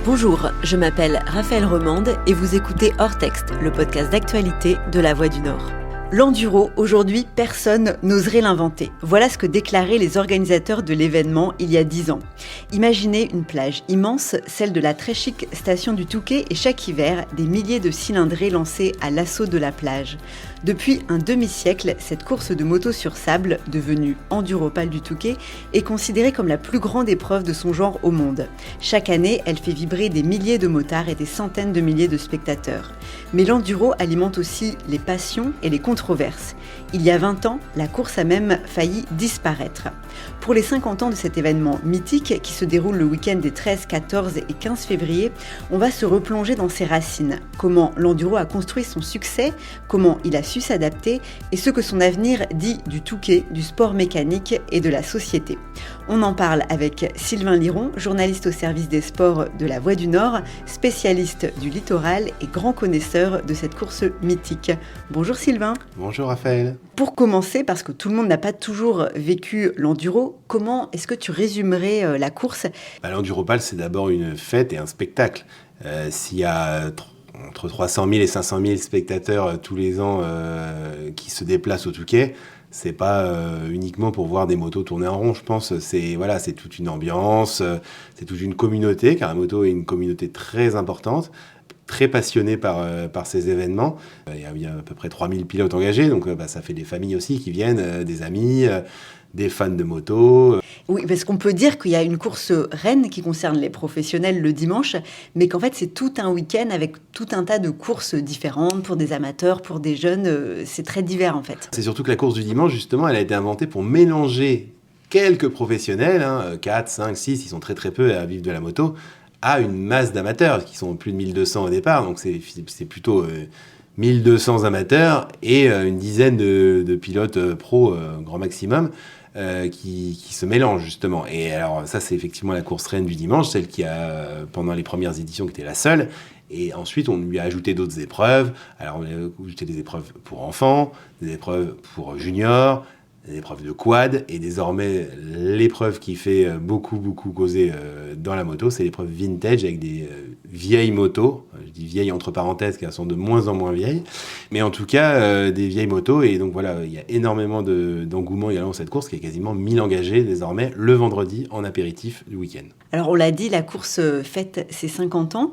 Bonjour, je m'appelle Raphaël Romande et vous écoutez Hors Texte, le podcast d'actualité de La Voix du Nord. L'enduro, aujourd'hui, personne n'oserait l'inventer. Voilà ce que déclaraient les organisateurs de l'événement il y a 10 ans. Imaginez une plage immense, celle de la très chic station du Touquet, et chaque hiver, des milliers de cylindrés lancés à l'assaut de la plage. Depuis un demi-siècle, cette course de moto sur sable, devenue Enduropal du Touquet, est considérée comme la plus grande épreuve de son genre au monde. Chaque année, elle fait vibrer des milliers de motards et des centaines de milliers de spectateurs. Mais l'enduro alimente aussi les passions et les controverses. Il y a 20 ans, la course a même failli disparaître. Pour les 50 ans de cet événement mythique qui se déroule le week-end des 13, 14 et 15 février, on va se replonger dans ses racines. Comment l'enduro a construit son succès, comment il a su s'adapter et ce que son avenir dit du Touquet, du sport mécanique et de la société. On en parle avec Sylvain Liron, journaliste au service des sports de La Voix du Nord, spécialiste du littoral et grand connaisseur de cette course mythique. Bonjour Sylvain. Bonjour Raphaël. Pour commencer, parce que tout le monde n'a pas toujours vécu l'enduro, comment est-ce que tu résumerais la course ? L'Enduropal, c'est d'abord une fête et un spectacle. S'il y a entre 300 000 et 500 000 spectateurs tous les ans qui se déplacent au Touquet, c'est pas uniquement pour voir des motos tourner en rond, je pense. C'est toute une ambiance, c'est toute une communauté, car la moto est une communauté très importante, très passionnée par ces événements. Il y a à peu près 3000 pilotes engagés, donc ça fait des familles aussi qui viennent, des amis, des fans de moto. Oui, parce qu'on peut dire qu'il y a une course reine qui concerne les professionnels le dimanche, mais qu'en fait c'est tout un week-end avec tout un tas de courses différentes pour des amateurs, pour des jeunes, c'est très divers en fait. C'est surtout que la course du dimanche, justement, elle a été inventée pour mélanger quelques professionnels, 4, 5, 6, ils sont très très peu à vivre de la moto, à une masse d'amateurs qui sont plus de 1200 au départ, donc c'est plutôt 1200 amateurs et une dizaine de pilotes pro grand maximum qui se mélangent justement. Et alors ça, c'est effectivement la course reine du dimanche, celle qui a, pendant les premières éditions, qui était la seule. Et ensuite, on lui a ajouté d'autres épreuves. Alors, on a ajouté des épreuves pour enfants, des épreuves pour juniors, des épreuves de quad, et désormais, l'épreuve qui fait beaucoup causer dans la moto, c'est l'épreuve vintage avec des vieilles motos. Je dis vieilles entre parenthèses, car elles sont de moins en moins vieilles. Mais en tout cas, des vieilles motos. Et donc voilà, il y a énormément d'engouement également dans cette course, qui est quasiment 1000 engagés désormais, le vendredi, en apéritif du week-end. Alors, on l'a dit, la course fête ses 50 ans.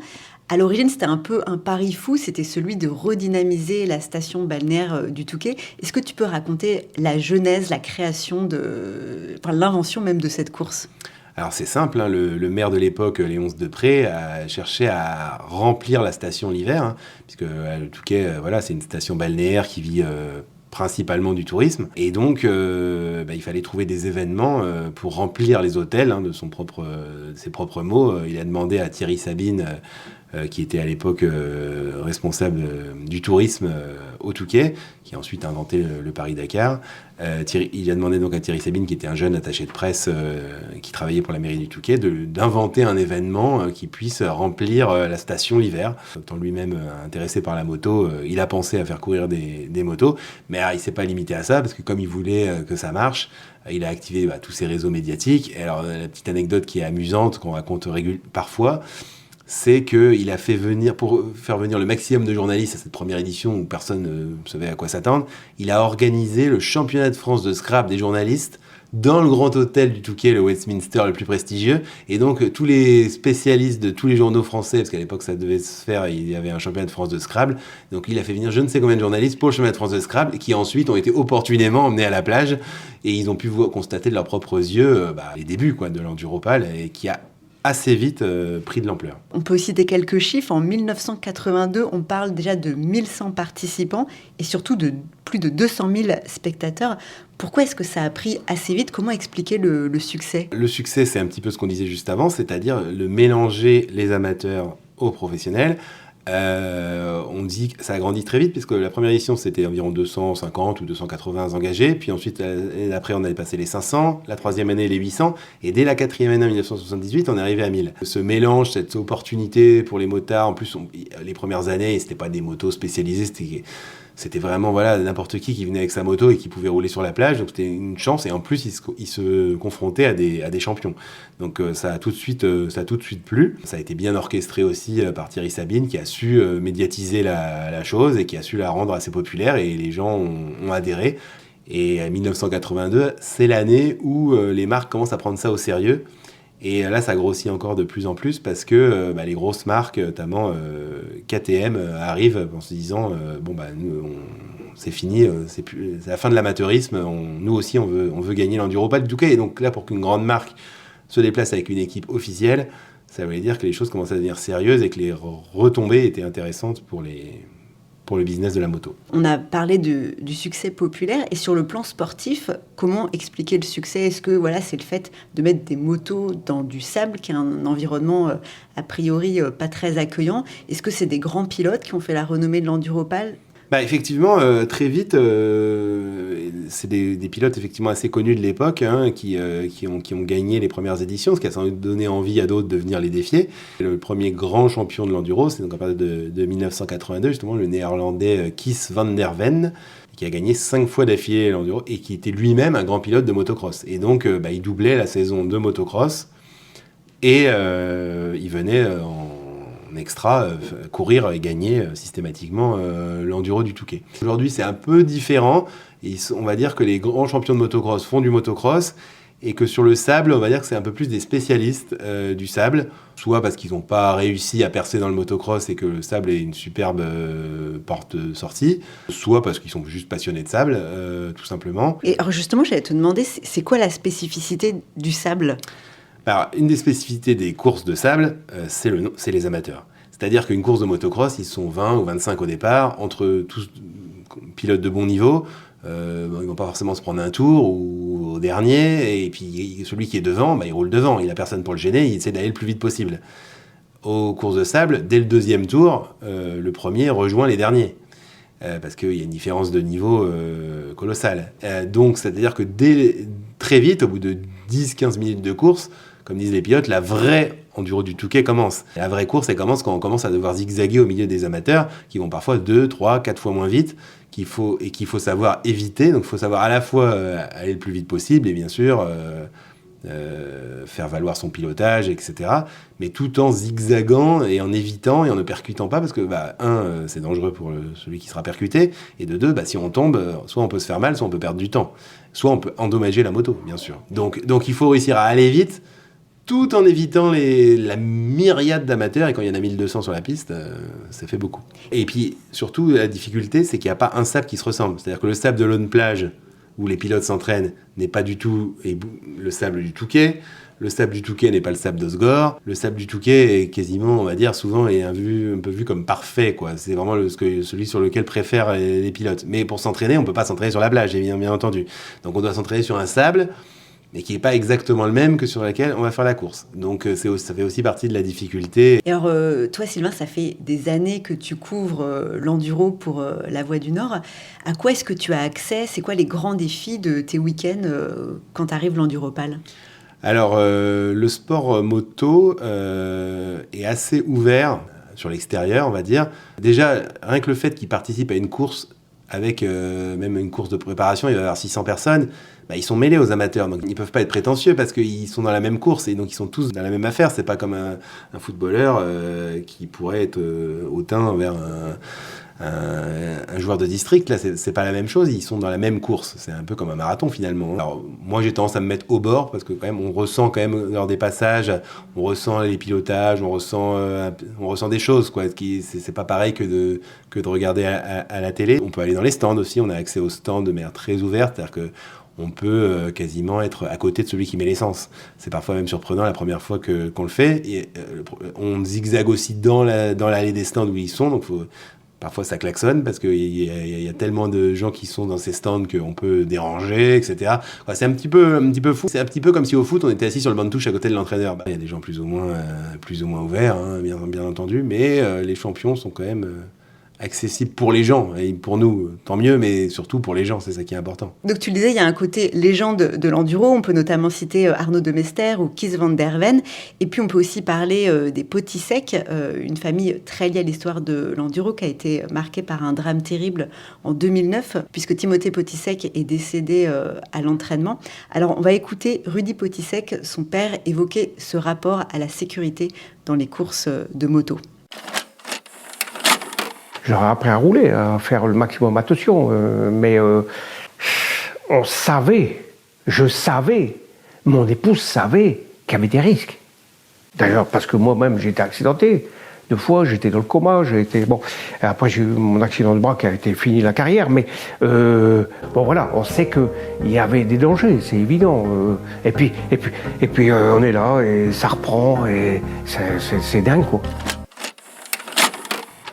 À l'origine, c'était un peu un pari fou, c'était celui de redynamiser la station balnéaire du Touquet. Est-ce que tu peux raconter la genèse, la création, l'invention même de cette course ? Alors c'est simple, le maire de l'époque, Léonce Depré, a cherché à remplir la station l'hiver, puisque le Touquet, c'est une station balnéaire qui vit principalement du tourisme. Et donc, il fallait trouver des événements pour remplir les hôtels, de ses propres mots. Il a demandé à Thierry Sabine, qui était à l'époque responsable du tourisme au Touquet, qui a ensuite inventé le Paris-Dakar. Il a demandé donc à Thierry Sabine, qui était un jeune attaché de presse qui travaillait pour la mairie du Touquet, d'inventer un événement qui puisse remplir la station l'hiver. Étant lui-même intéressé par la moto, il a pensé à faire courir des motos, mais il ne s'est pas limité à ça, parce que comme il voulait que ça marche, il a activé tous ses réseaux médiatiques. Et alors, la petite anecdote qui est amusante, qu'on raconte parfois, c'est qu'il a fait venir, pour faire venir le maximum de journalistes à cette première édition où personne ne savait à quoi s'attendre, il a organisé le championnat de France de scrap des journalistes dans le grand hôtel du Touquet, le Westminster le plus prestigieux. Et donc, tous les spécialistes de tous les journaux français, parce qu'à l'époque, ça devait se faire, il y avait un championnat de France de Scrabble. Donc, il a fait venir je ne sais combien de journalistes pour le championnat de France de Scrabble, qui ensuite ont été opportunément emmenés à la plage. Et ils ont pu constater de leurs propres yeux les débuts de l'Enduropal, et qui a assez vite pris de l'ampleur. On peut citer quelques chiffres. En 1982, on parle déjà de 1100 participants et surtout de plus de 200 000 spectateurs. Pourquoi est-ce que ça a pris assez vite ? Comment expliquer le succès ? Le succès, c'est un petit peu ce qu'on disait juste avant, c'est-à-dire le mélanger les amateurs aux professionnels. On dit que ça a grandi très vite, puisque la première édition, c'était environ 250 ou 280 engagés. Puis ensuite, l'année d'après, on avait passé les 500. La troisième année, les 800. Et dès la quatrième année, en 1978, on est arrivé à 1000. Ce mélange, cette opportunité pour les motards, en plus, les premières années, c'était pas des motos spécialisées, c'était vraiment n'importe qui venait avec sa moto et qui pouvait rouler sur la plage, donc c'était une chance, et en plus il se confrontait à des champions. Donc ça a tout de suite plu. Ça a été bien orchestré aussi par Thierry Sabine, qui a su médiatiser la chose et qui a su la rendre assez populaire, et les gens ont adhéré. Et 1982, c'est l'année où les marques commencent à prendre ça au sérieux. Et là, ça grossit encore de plus en plus parce que les grosses marques, notamment KTM, arrivent en se disant c'est fini, c'est la fin de l'amateurisme. Nous aussi, on veut gagner l'Enduropal du Touquet. Et donc là, pour qu'une grande marque se déplace avec une équipe officielle, ça voulait dire que les choses commençaient à devenir sérieuses et que les retombées étaient intéressantes pour le business de la moto. On a parlé du succès populaire, et sur le plan sportif, comment expliquer le succès ? Est-ce que c'est le fait de mettre des motos dans du sable, qui est un environnement a priori pas très accueillant ? Est-ce que c'est des grands pilotes qui ont fait la renommée de l'Enduropal ? Effectivement, très vite, c'est des pilotes effectivement assez connus de l'époque qui ont gagné les premières éditions, ce qui a sans doute donné envie à d'autres de venir les défier. Le premier grand champion de l'enduro, c'est donc à partir de 1982, justement, le néerlandais Kees van der Ven, qui a gagné 5 fois d'affilée l'enduro et qui était lui-même un grand pilote de motocross. Et donc, il doublait la saison de motocross et il venait en extra, courir et gagner systématiquement l'enduro du Touquet. Aujourd'hui, c'est un peu différent. On va dire que les grands champions de motocross font du motocross, et que sur le sable, on va dire que c'est un peu plus des spécialistes du sable, soit parce qu'ils n'ont pas réussi à percer dans le motocross et que le sable est une superbe porte-sortie, soit parce qu'ils sont juste passionnés de sable, tout simplement. Et alors justement, j'allais te demander, c'est quoi la spécificité du sable ? Alors, une des spécificités des courses de sable, c'est les amateurs. C'est-à-dire qu'une course de motocross, ils sont 20 ou 25 au départ, entre tous pilotes de bon niveau. Ils ne vont pas forcément se prendre un tour ou au dernier, et puis celui qui est devant, il roule devant, il n'a personne pour le gêner, il essaie d'aller le plus vite possible. Aux courses de sable, dès le deuxième tour, le premier rejoint les derniers. Parce qu'il y a une différence de niveau colossale. Donc, c'est-à-dire que très vite, au bout de 10-15 minutes de course, comme disent les pilotes, la vraie enduro du Touquet commence. La vraie course, elle commence quand on commence à devoir zigzaguer au milieu des amateurs, qui vont parfois 2, 3, 4 fois moins vite, qu'il faut savoir éviter. Donc, il faut savoir à la fois aller le plus vite possible, et bien sûr faire valoir son pilotage, etc. Mais tout en zigzagant et en évitant et en ne percutant pas, parce que c'est dangereux pour celui qui sera percuté, et de deux, si on tombe, soit on peut se faire mal, soit on peut perdre du temps, soit on peut endommager la moto, bien sûr. Donc il faut réussir à aller vite, tout en évitant la myriade d'amateurs, et quand il y en a 1200 sur la piste, ça fait beaucoup. Et puis, surtout, la difficulté, c'est qu'il n'y a pas un sable qui se ressemble. C'est-à-dire que le sable de Lone Plage, où les pilotes s'entraînent, n'est pas du tout le sable du Touquet. Le sable du Touquet n'est pas le sable d'Osgore. Le sable du Touquet est quasiment, on va dire, souvent un peu vu comme parfait, quoi. C'est vraiment celui sur lequel préfèrent les pilotes. Mais pour s'entraîner, on ne peut pas s'entraîner sur la plage, bien entendu. Donc on doit s'entraîner sur un sable, mais qui n'est pas exactement le même que sur lequel on va faire la course. Donc ça fait aussi partie de la difficulté. Et alors, toi, Sylvain, ça fait des années que tu couvres l'enduro pour La Voie du Nord. À quoi est-ce que tu as accès ? C'est quoi les grands défis de tes week-ends quand arrive l'Enduropal ? Alors, le sport moto est assez ouvert sur l'extérieur, on va dire. Déjà, rien que le fait qu'ils participent à une course, avec même une course de préparation, il va y avoir 600 personnes, ils sont mêlés aux amateurs, donc ils ne peuvent pas être prétentieux parce qu'ils sont dans la même course, et donc ils sont tous dans la même affaire. C'est pas comme un footballeur qui pourrait être hautain envers un joueur de district. Là, c'est pas la même chose, ils sont dans la même course. C'est un peu comme un marathon, finalement. Alors, moi, j'ai tendance à me mettre au bord, parce que quand même, on ressent quand même lors des passages, on ressent les pilotages, on ressent des choses, quoi. C'est pas pareil que de regarder à la télé. On peut aller dans les stands aussi, on a accès aux stands de manière très ouverte, c'est-à-dire que on peut quasiment être à côté de celui qui met l'essence. C'est parfois même surprenant la première fois qu'on le fait. Et, on zigzague aussi dans l'allée des stands où ils sont, donc parfois ça klaxonne parce qu'il y a tellement de gens qui sont dans ces stands qu'on peut déranger, etc. C'est un petit peu fou. C'est un petit peu comme si au foot on était assis sur le banc de touche à côté de l'entraîneur. Il y a des gens plus ou moins ouverts, bien entendu, mais les champions sont quand même accessible pour les gens. Et pour nous, tant mieux, mais surtout pour les gens, c'est ça qui est important. Donc tu le disais, il y a un côté légende de l'enduro. On peut notamment citer Arnaud de Mester ou Kees van der Ven. Et puis on peut aussi parler des Potisek, une famille très liée à l'histoire de l'enduro qui a été marquée par un drame terrible en 2009, puisque Timothée Potisek est décédé à l'entraînement. Alors on va écouter Rudy Potisek, son père, évoquer ce rapport à la sécurité dans les courses de moto. J'aurais appris à rouler, à faire le maximum attention, mais on savait, je savais, mon épouse savait qu'il y avait des risques. D'ailleurs, parce que moi-même, j'ai été accidenté. 2 fois, j'étais dans le coma, bon. Après, j'ai eu mon accident de bras qui a été fini la carrière, mais bon voilà, on sait qu'il y avait des dangers, c'est évident. Et puis, on est là et ça reprend et c'est dingue, quoi.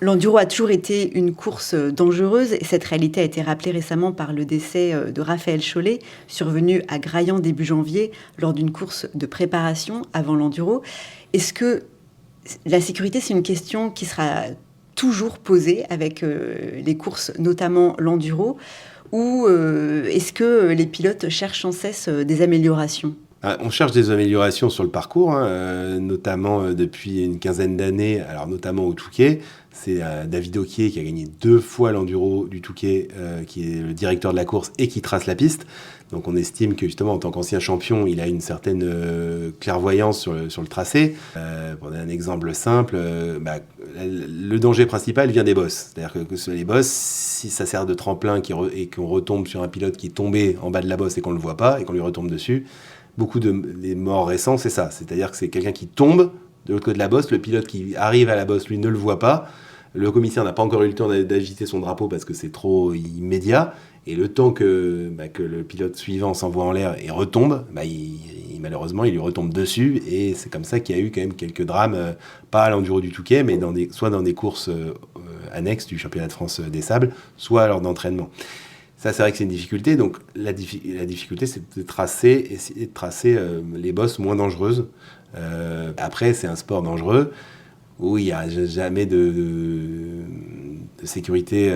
L'enduro a toujours été une course dangereuse et cette réalité a été rappelée récemment par le décès de Raphaël Chollet, survenu à Graillan début janvier lors d'une course de préparation avant l'enduro. Est-ce que la sécurité, c'est une question qui sera toujours posée avec les courses, notamment l'enduro, ou est-ce que les pilotes cherchent sans cesse des améliorations ? On cherche des améliorations sur le parcours, notamment depuis une quinzaine d'années, alors notamment au Touquet. C'est David Oquier qui a gagné 2 fois l'enduro du Touquet, qui est le directeur de la course et qui trace la piste. Donc on estime que justement en tant qu'ancien champion, il a une certaine clairvoyance sur le tracé. Pour donner un exemple simple, le danger principal vient des bosses. C'est-à-dire que les bosses, si ça sert de tremplin et qu'on retombe sur un pilote qui est tombé en bas de la bosse et qu'on ne le voit pas et qu'on lui retombe dessus, beaucoup des morts récents, c'est ça. C'est-à-dire que c'est quelqu'un qui tombe de l'autre côté de la bosse, le pilote qui arrive à la bosse, lui, ne le voit pas. Le commissaire n'a pas encore eu le temps d'agiter son drapeau parce que c'est trop immédiat. Et le temps que le pilote suivant s'envoie en l'air et retombe, malheureusement, il lui retombe dessus. Et c'est comme ça qu'il y a eu quand même quelques drames, pas à l'enduro du Touquet, mais soit dans des courses annexes du championnat de France des sables, soit lors d'entraînement. Ça, c'est vrai que c'est une difficulté. Donc, la difficulté, c'est essayer de tracer les bosses moins dangereuses. Après, c'est un sport dangereux où il n'y a jamais de sécurité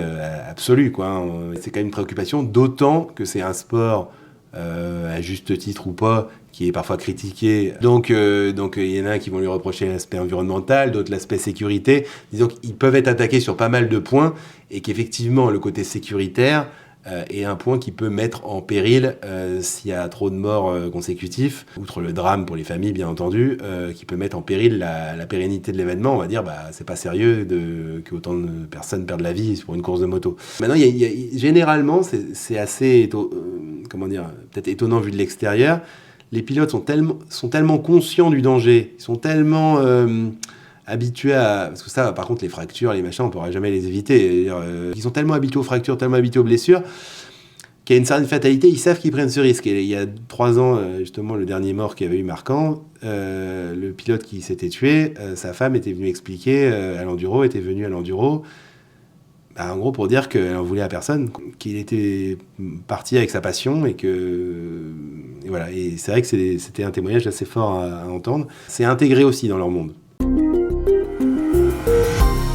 absolue, quoi. C'est quand même une préoccupation, d'autant que c'est un sport, à juste titre ou pas, qui est parfois critiqué. Donc, il y en a qui vont lui reprocher l'aspect environnemental, d'autres l'aspect sécurité. Disons qu'ils peuvent être attaqués sur pas mal de points et qu'effectivement, le côté sécuritaire est un point qui peut mettre en péril s'il y a trop de morts consécutifs, outre le drame pour les familles bien entendu, qui peut mettre en péril la pérennité de l'événement. On va dire c'est pas sérieux qu'autant de personnes perdent la vie pour une course de moto. Maintenant généralement c'est assez peut-être étonnant vu de l'extérieur. Les pilotes sont tellement conscients du danger, ils sont tellement habitués à... Parce que ça, par contre, les fractures, les machins, on ne pourra jamais les éviter. Ils sont tellement habitués aux fractures, tellement habitués aux blessures, qu'il y a une certaine fatalité, ils savent qu'ils prennent ce risque. Et il y a 3 ans, justement, le dernier mort qu'il y avait eu marquant, le pilote qui s'était tué, sa femme était venue expliquer était venue à l'enduro, en gros pour dire qu'elle en voulait à personne, qu'il était parti avec sa passion et que... Et voilà. Et c'est vrai que c'était un témoignage assez fort à entendre. C'est intégré aussi dans leur monde.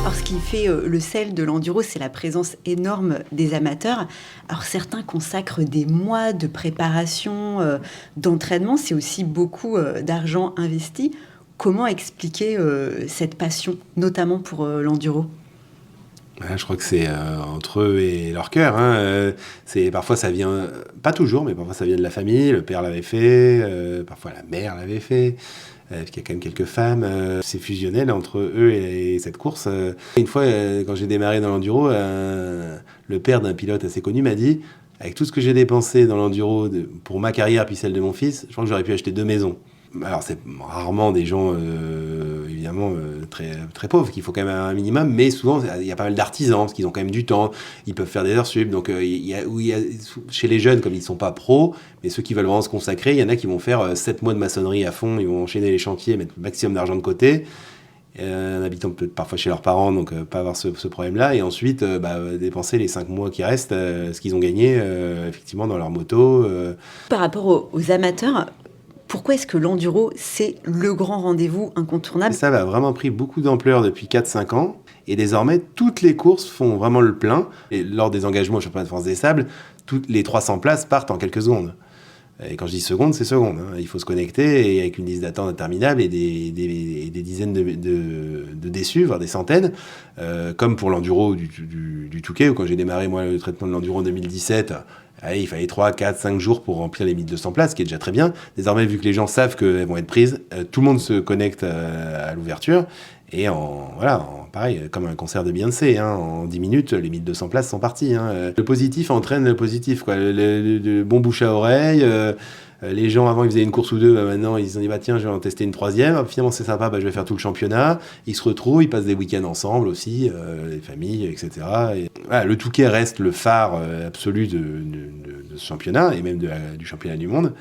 Alors, ce qui fait le sel de l'enduro, c'est la présence énorme des amateurs. Alors, certains consacrent des mois de préparation, d'entraînement. C'est aussi beaucoup d'argent investi. Comment expliquer cette passion, notamment pour l'enduro ? Je crois que c'est entre eux et leur cœur. Parfois, ça vient, pas toujours, mais parfois ça vient de la famille. Le père l'avait fait, parfois la mère l'avait fait. Parce qu'il y a quand même quelques femmes. C'est fusionnel entre eux et cette course. Une fois, quand j'ai démarré dans l'enduro, le père d'un pilote assez connu m'a dit « Avec tout ce que j'ai dépensé dans l'enduro pour ma carrière puis celle de mon fils, je crois que j'aurais pu acheter 2 maisons. » Alors, c'est rarement des gens, évidemment, très, très pauvres, qu'il faut quand même un minimum, mais souvent, il y a pas mal d'artisans, parce qu'ils ont quand même du temps, ils peuvent faire des heures sup. Donc, chez les jeunes, comme ils ne sont pas pros, mais ceux qui veulent vraiment se consacrer, il y en a qui vont faire 7 mois de maçonnerie à fond, ils vont enchaîner les chantiers, mettre le maximum d'argent de côté, en habitant peut-être parfois chez leurs parents, donc pas avoir ce problème-là, et ensuite dépenser les 5 mois qui restent, ce qu'ils ont gagné, effectivement, dans leur moto. Par rapport aux amateurs, Pourquoi est-ce que l'enduro, c'est le grand rendez-vous incontournable ? Ça a vraiment pris beaucoup d'ampleur depuis 4-5 ans. Et désormais, toutes les courses font vraiment le plein. Et lors des engagements au championnat de France des sables, toutes les 300 places partent en quelques secondes. Et quand je dis secondes, c'est secondes. Il faut se connecter et avec une liste d'attente interminable et des dizaines de déçus, voire des centaines. Comme pour l'enduro du Touquet, où quand j'ai démarré moi le traitement de l'enduro en 2017, il fallait 3, 4, 5 jours pour remplir les 1200 places, ce qui est déjà très bien. Désormais, vu que les gens savent qu'elles vont être prises, tout le monde se connecte à l'ouverture. Et pareil, comme un concert de Beyoncé, en 10 minutes, les 1200 places sont parties. Le positif entraîne le positif, quoi. Le bon bouche à oreille. Les gens, avant, ils faisaient une course ou deux. Maintenant, ils se sont dit, tiens, je vais en tester une troisième. Finalement, c'est sympa, je vais faire tout le championnat. Ils se retrouvent, ils passent des week-ends ensemble aussi, les familles, etc. Et, le Touquet reste le phare absolu de ce championnat, et même du championnat du monde.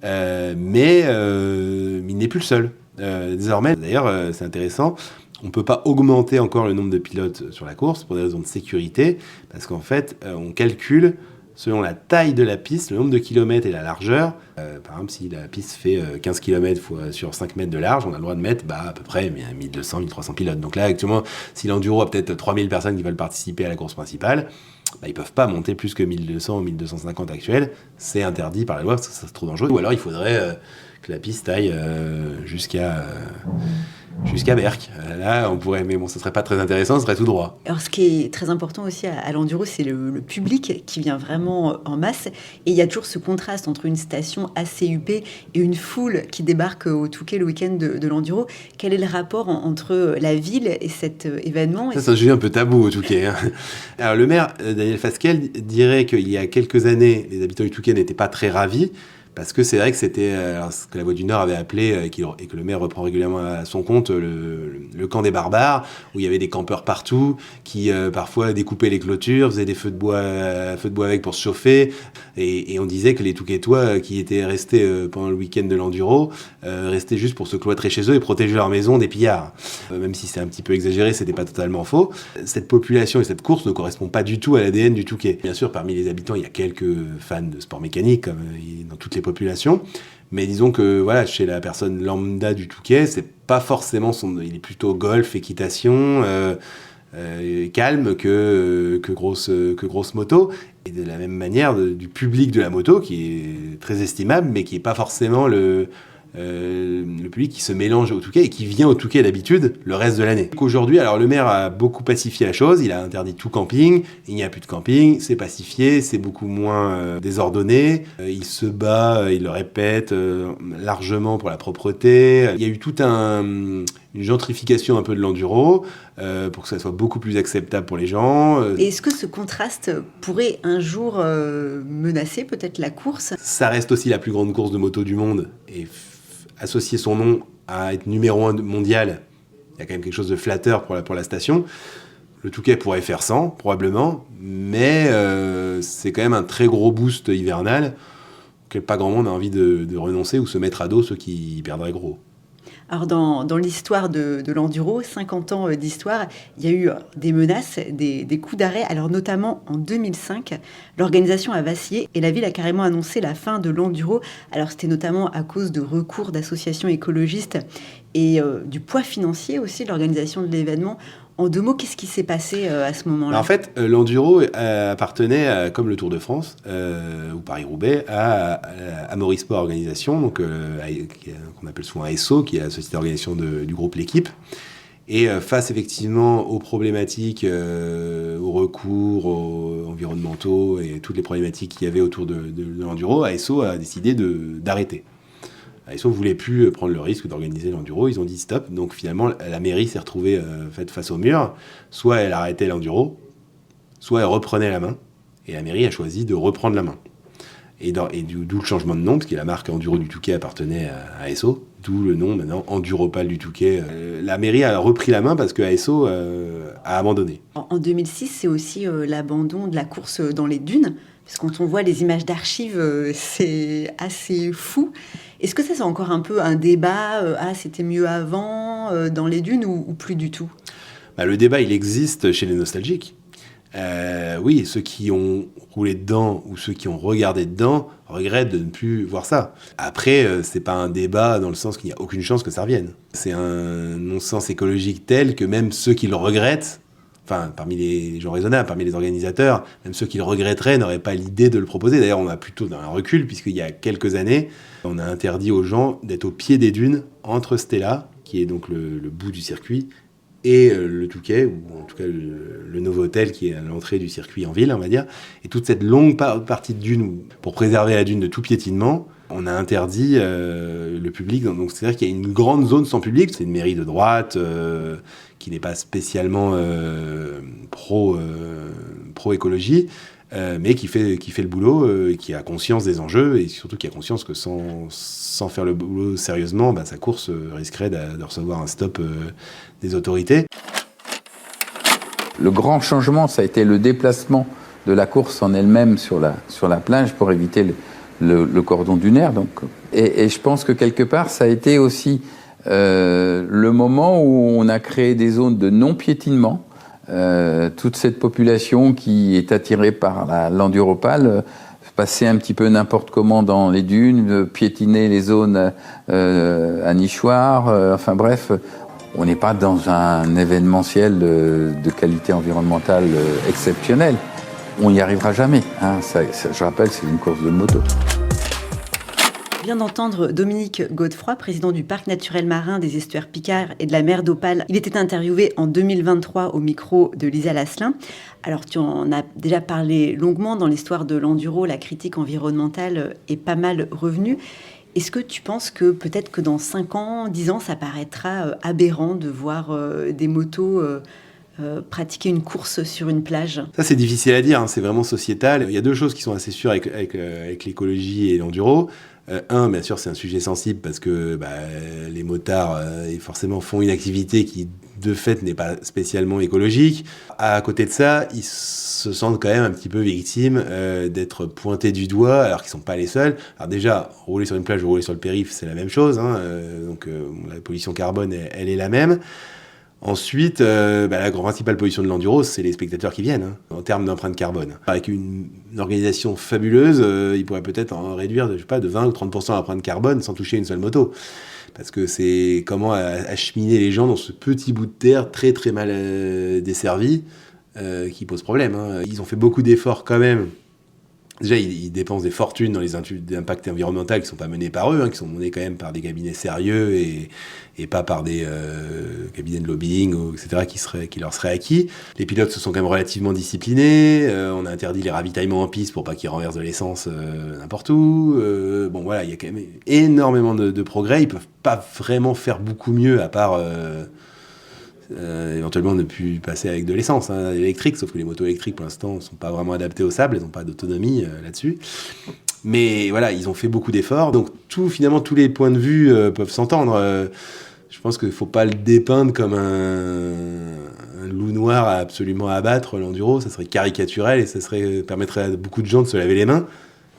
Mais il n'est plus le seul. Désormais, d'ailleurs, c'est intéressant, on ne peut pas augmenter encore le nombre de pilotes sur la course pour des raisons de sécurité, parce qu'en fait, on calcule selon la taille de la piste, le nombre de kilomètres et la largeur. Par exemple, si la piste fait 15 km sur 5 mètres de large, on a le droit de mettre à peu près 1200, 1300 pilotes. Donc là, actuellement, si l'enduro a peut-être 3000 personnes qui veulent participer à la course principale, ils ne peuvent pas monter plus que 1200 ou 1250 actuels. C'est interdit par la loi parce que ça c'est trop dangereux. Ou alors, il faudrait que la piste aille jusqu'à Berck. Là, on pourrait, mais bon, ce serait pas très intéressant, ce serait tout droit. Alors, ce qui est très important aussi à l'enduro, c'est le public qui vient vraiment en masse. Et il y a toujours ce contraste entre une station assez huppée et une foule qui débarque au Touquet le week-end de l'enduro. Quel est le rapport entre la ville et cet événement ? Ça, c'est un sujet un peu tabou au Touquet. Alors, le maire, Daniel Fasquelle, dirait qu'il y a quelques années, les habitants du Touquet n'étaient pas très ravis. Parce que c'est vrai que c'était ce que la Voix du Nord avait appelé, et que le maire reprend régulièrement à son compte, le camp des barbares, où il y avait des campeurs partout, qui parfois découpaient les clôtures, faisaient des feux de bois avec pour se chauffer, et on disait que les Touquetois qui étaient restés pendant le week-end de l'enduro, restaient juste pour se cloîtrer chez eux et protéger leur maison des pillards. Même si c'est un petit peu exagéré, c'était pas totalement faux. Cette population et cette course ne correspond pas du tout à l'ADN du Touquet. Bien sûr, parmi les habitants, il y a quelques fans de sport mécanique, comme dans toutes les populations, mais disons que chez la personne lambda du Touquet, c'est pas forcément il est plutôt golf, équitation, calme que grosse moto, et de la même manière du public de la moto qui est très estimable, mais qui est pas forcément le public qui se mélange au Touquet et qui vient au Touquet d'habitude le reste de l'année. Aujourd'hui, alors le maire a beaucoup pacifié la chose, il a interdit tout camping, il n'y a plus de camping, c'est pacifié, c'est beaucoup moins désordonné, il se bat, il le répète largement pour la propreté. Il y a eu toute une gentrification un peu de l'enduro pour que ça soit beaucoup plus acceptable pour les gens. Et est-ce que ce contraste pourrait un jour menacer peut-être la course ? Ça reste aussi la plus grande course de moto du monde, et associer son nom à être numéro 1 mondial, il y a quand même quelque chose de flatteur pour la station. Le Touquet pourrait faire 100, probablement, mais c'est quand même un très gros boost hivernal auquel pas grand monde a envie de renoncer ou se mettre à dos ceux qui perdraient gros. Alors dans l'histoire de l'enduro, 50 ans d'histoire, il y a eu des menaces, des coups d'arrêt. Alors notamment en 2005, l'organisation a vacillé et la ville a carrément annoncé la fin de l'enduro. Alors c'était notamment à cause de recours d'associations écologistes et du poids financier aussi de l'organisation de l'événement. En 2 mots, qu'est-ce qui s'est passé à ce moment-là ? En fait, l'enduro appartenait, comme le Tour de France ou Paris-Roubaix, à Amaury Sport Organisation, donc, qu'on appelle souvent ASO, qui est la société d'organisation du groupe L'Équipe. Et face effectivement aux problématiques, aux recours aux environnementaux et toutes les problématiques qu'il y avait autour de l'enduro, ASO a décidé d'arrêter. ASO ne voulait plus prendre le risque d'organiser l'enduro, ils ont dit stop. Donc finalement, la mairie s'est retrouvée face au mur. Soit elle arrêtait l'enduro, soit elle reprenait la main. Et la mairie a choisi de reprendre la main. Et d'où le changement de nom, parce que la marque Enduro du Touquet appartenait à ASO. D'où le nom maintenant Enduropal du Touquet. La mairie a repris la main parce que ASO a abandonné. En 2006, c'est aussi l'abandon de la course dans les dunes. Parce que quand on voit les images d'archives, c'est assez fou. Est-ce que ça, c'est encore un peu un débat c'était mieux avant, dans les dunes, ou plus du tout ? Le débat, il existe chez les nostalgiques. Oui, ceux qui ont roulé dedans ou ceux qui ont regardé dedans regrettent de ne plus voir ça. Après, c'est pas un débat dans le sens qu'il n'y a aucune chance que ça revienne. C'est un non-sens écologique tel que même ceux qui le regrettent, enfin, parmi les gens raisonnables, parmi les organisateurs, même ceux qui le regretteraient n'auraient pas l'idée de le proposer. D'ailleurs, on a plutôt un recul, puisqu'il y a quelques années, on a interdit aux gens d'être au pied des dunes, entre Stella, qui est donc le bout du circuit, et le Touquet, ou en tout cas le Novotel, qui est à l'entrée du circuit en ville, on va dire. Et toute cette longue partie de dune, pour préserver la dune de tout piétinement, on a interdit le public. Donc c'est-à-dire qu'il y a une grande zone sans public. C'est une mairie de droite qui n'est pas spécialement pro-écologie, mais qui fait le boulot, et qui a conscience des enjeux, et surtout qui a conscience que sans faire le boulot sérieusement, sa course risquerait de recevoir un stop des autorités. Le grand changement, ça a été le déplacement de la course en elle-même sur la plage pour éviter le cordon dunaire. Donc. Et je pense que quelque part, ça a été aussi le moment où on a créé des zones de non-piétinement. Toute cette population qui est attirée par l'enduropale passer un petit peu n'importe comment dans les dunes, piétiner les zones à nichoirs, enfin bref, on n'est pas dans un événementiel de qualité environnementale exceptionnelle. On n'y arrivera jamais. Hein. Ça, je rappelle, c'est une course de moto. On vient d'entendre Dominique Godefroy, président du Parc naturel marin des estuaires Picard et de la mer d'Opale. Il était interviewé en 2023 au micro de Lisa Lasselin. Alors, tu en as déjà parlé longuement dans l'histoire de l'enduro. La critique environnementale est pas mal revenue. Est-ce que tu penses que peut-être que dans 5 ans, 10 ans, ça paraîtra aberrant de voir des motos pratiquer une course sur une plage? Ça, c'est difficile à dire, hein, c'est vraiment sociétal. Il y a 2 choses qui sont assez sûres avec l'écologie et l'enduro. Un, bien sûr, c'est un sujet sensible parce que les motards forcément font une activité qui, de fait, n'est pas spécialement écologique. À côté de ça, ils se sentent quand même un petit peu victimes d'être pointés du doigt alors qu'ils ne sont pas les seuls. Alors déjà, rouler sur une plage ou rouler sur le périph', c'est la même chose. Hein, donc la pollution carbone, elle est la même. Ensuite, la principale pollution de l'enduro, c'est les spectateurs qui viennent, hein, en termes d'empreinte carbone. Avec une organisation fabuleuse, ils pourraient peut-être en réduire de 20 ou 30% l'empreinte carbone sans toucher une seule moto. Parce que c'est comment acheminer les gens dans ce petit bout de terre très très mal desservi qui pose problème. Hein. Ils ont fait beaucoup d'efforts quand même. Déjà, ils dépensent des fortunes dans les impacts environnementaux qui ne sont pas menés par eux, hein, qui sont menés quand même par des cabinets sérieux et pas par des cabinets de lobbying, etc., qui leur seraient acquis. Les pilotes se sont quand même relativement disciplinés. On a interdit les ravitaillements en piste pour pas qu'ils renversent de l'essence n'importe où. Il y a quand même énormément de progrès. Ils peuvent pas vraiment faire beaucoup mieux à part... éventuellement ne plus passer avec de l'essence électrique, sauf que les motos électriques pour l'instant ne sont pas vraiment adaptées au sable, elles n'ont pas d'autonomie là-dessus. Mais voilà, ils ont fait beaucoup d'efforts, donc finalement tous les points de vue peuvent s'entendre. Je pense qu'il ne faut pas le dépeindre comme un loup noir à absolument abattre l'enduro, ça serait caricatural et ça permettrait à beaucoup de gens de se laver les mains.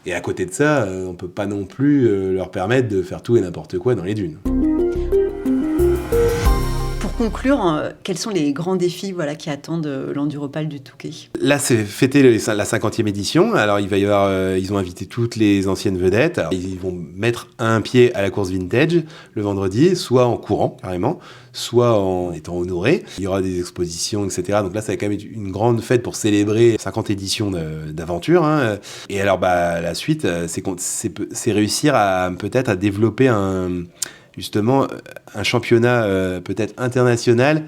Et à côté de ça, on ne peut pas non plus leur permettre de faire tout et n'importe quoi dans les dunes. Pour conclure, quels sont les grands défis qui attendent l'Enduropale du Touquet? Là, c'est fêter la 50e édition. Alors, il va y avoir, ils ont invité toutes les anciennes vedettes. Alors, ils vont mettre un pied à la course vintage le vendredi, soit en courant, carrément, soit en étant honoré. Il y aura des expositions, etc. Donc là, ça va quand même être une grande fête pour célébrer 50 éditions d'aventure. Hein. Et alors, la suite, c'est réussir peut-être à développer justement un championnat peut-être international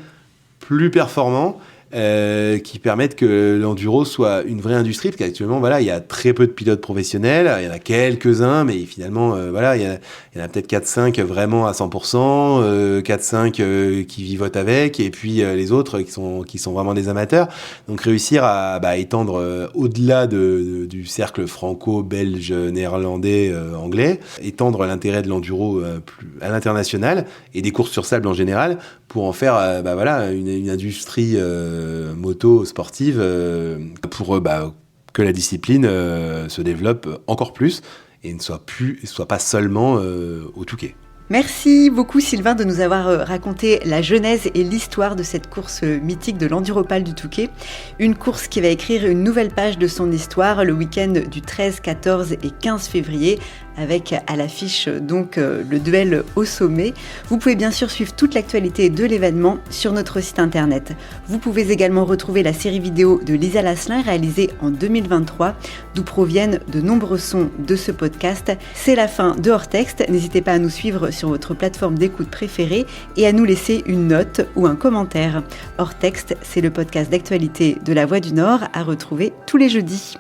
plus performant qui permettent que l'enduro soit une vraie industrie, parce qu'actuellement il y a très peu de pilotes professionnels, il y en a quelques-uns, mais finalement il y en a peut-être 4-5 vraiment à 100%, 4-5 qui vivotent avec, et puis les autres qui sont vraiment des amateurs. Donc réussir à étendre au-delà du cercle franco-belge, néerlandais, anglais, étendre l'intérêt de l'enduro à l'international et des courses sur sable en général, pour en faire une industrie moto sportive pour que la discipline se développe encore plus et ne soit pas seulement au Touquet. Merci beaucoup Sylvain de nous avoir raconté la genèse et l'histoire de cette course mythique de l'Enduropal du Touquet. Une course qui va écrire une nouvelle page de son histoire le week-end du 13, 14 et 15 février avec à l'affiche donc le duel au sommet. Vous pouvez bien sûr suivre toute l'actualité de l'événement sur notre site internet. Vous pouvez également retrouver la série vidéo de Lisa Lasselin réalisée en 2023 d'où proviennent de nombreux sons de ce podcast. C'est la fin de Hors Texte. N'hésitez pas à nous suivre sur votre plateforme d'écoute préférée et à nous laisser une note ou un commentaire. Hors Texte, c'est le podcast d'actualité de La Voix du Nord à retrouver tous les jeudis.